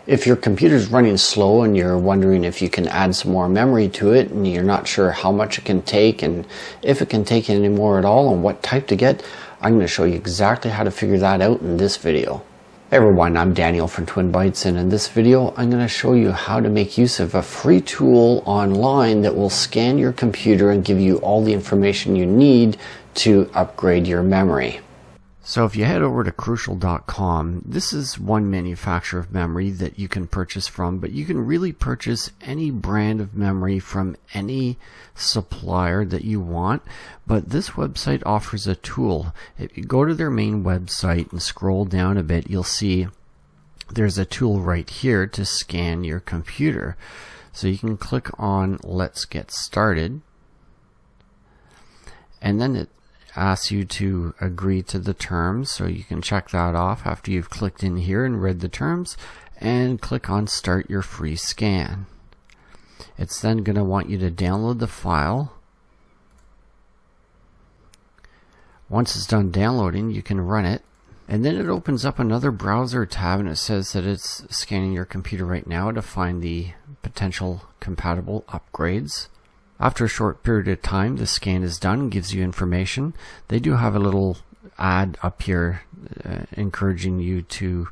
If your computer's running slow and you're wondering if you can add some more memory to it and you're not sure how much it can take and if it can take any more at all and what type to get, I'm going to show you exactly how to figure that out in this video. Hey everyone, I'm Daniel from Twin Bytes, and in this video I'm going to show you how to make use of a free tool online that will scan your computer and give you all the information you need to upgrade your memory. So if you head over to Crucial.com, this is one manufacturer of memory that you can purchase from, but you can really purchase any brand of memory from any supplier that you want. But this website offers a tool. If you go to their main website and scroll down a bit, you'll see there's a tool right here to scan your computer. So you can click on Let's Get Started, and then it asks you to agree to the terms, so you can check that off after you've clicked in here and read the terms, and click on Start Your Free Scan. It's then going to want you to download the file. Once it's done downloading, you can run it, and then it opens up another browser tab, and it says that it's scanning your computer right now to find the potential compatible upgrades. After a short period of time, the scan is done and gives you information. They do have a little ad up here encouraging you to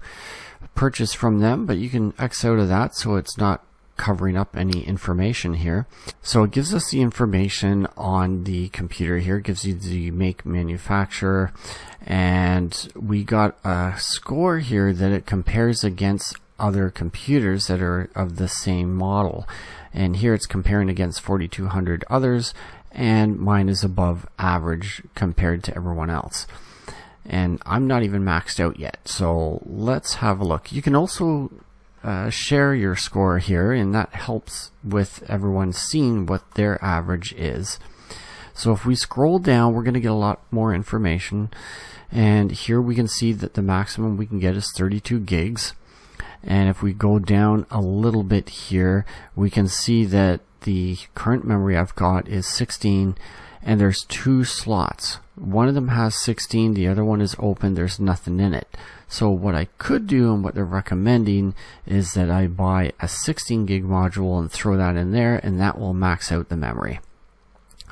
purchase from them, but you can X out of that so it's not covering up any information here. So it gives us the information on the computer here. It gives you the make, manufacturer, and we got a score here that it compares against other computers that are of the same model. And here it's comparing against 4,200 others, and mine is above average compared to everyone else. And I'm not even maxed out yet, so let's have a look. You can also share your score here, and that helps with everyone seeing what their average is. So if we scroll down, we're going to get a lot more information, and here we can see that the maximum we can get is 32 gigs. And if we go down a little bit here, we can see that the current memory I've got is 16, and there's two slots. One of them has 16, the other one is open, there's nothing in it. So what I could do, and what they're recommending, is that I buy a 16 gig module and throw that in there, and that will max out the memory.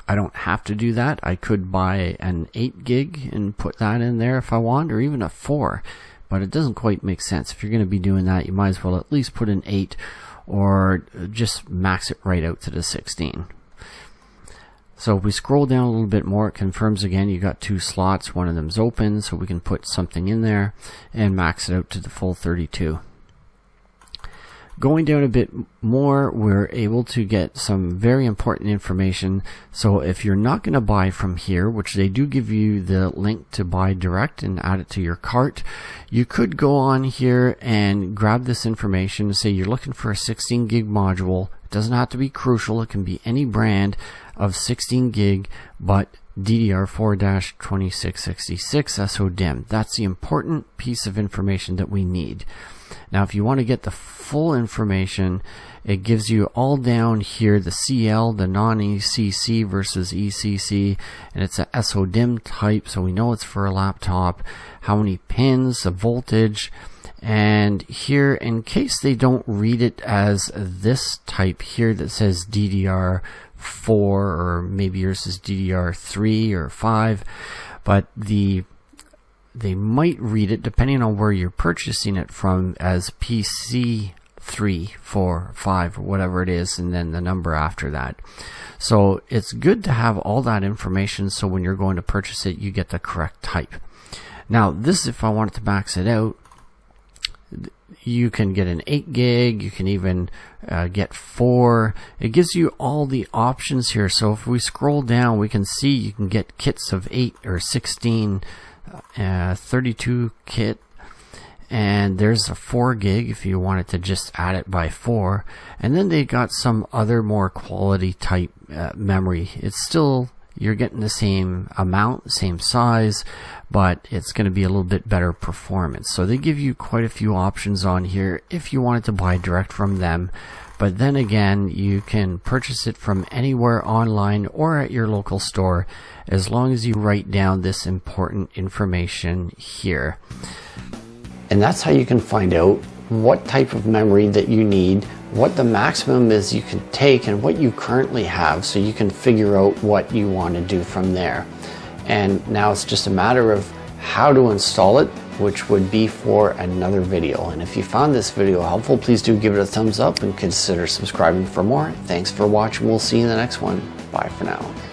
I don't have to do that. I could buy an 8 gig and put that in there if I want, or even a 4. But it doesn't quite make sense. If you're going to be doing that, you might as well at least put an 8 or just max it right out to the 16. So if we scroll down a little bit more, it confirms again you got two slots. One of them's open, so we can put something in there and max it out to the full 32. Going down a bit more, we're able to get some very important information. So if you're not going to buy from here, which they do give you the link to buy direct and add it to your cart, you could go on here and grab this information and say you're looking for a 16 gig module. It doesn't have to be Crucial, it can be any brand of 16 gig, but DDR4-2666 SODIMM. That's the important piece of information that we need. Now if you want to get the full information, it gives you all down here the CL, the non-ECC versus ECC, and it's a SODIMM type, so we know it's for a laptop, how many pins, the voltage, and here, in case they don't read it as this type here that says DDR4, or maybe yours is DDR3 or 5, but they might read it, depending on where you're purchasing it from, as PC 3, 4, 5, or whatever it is, and then the number after that. So it's good to have all that information, so when you're going to purchase it, you get the correct type. Now this, if I wanted to max it out, you can get an 8 gig, you can even get 4. It gives you all the options here. So if we scroll down, we can see you can get kits of 8 or 16, 32 kit, and there's a 4 gig if you wanted to just add it by 4. And then they got some other more quality type memory. It's still, you're getting the same amount, same size, but it's going to be a little bit better performance. So they give you quite a few options on here if you wanted to buy direct from them. But then again, you can purchase it from anywhere online or at your local store, as long as you write down this important information here. And that's how you can find out what type of memory that you need, what the maximum is you can take, and what you currently have, so you can figure out what you want to do from there. And now it's just a matter of how to install it, which would be for another video. And if you found this video helpful, please do give it a thumbs up and consider subscribing for more. Thanks for watching. We'll see you in the next one. Bye for now.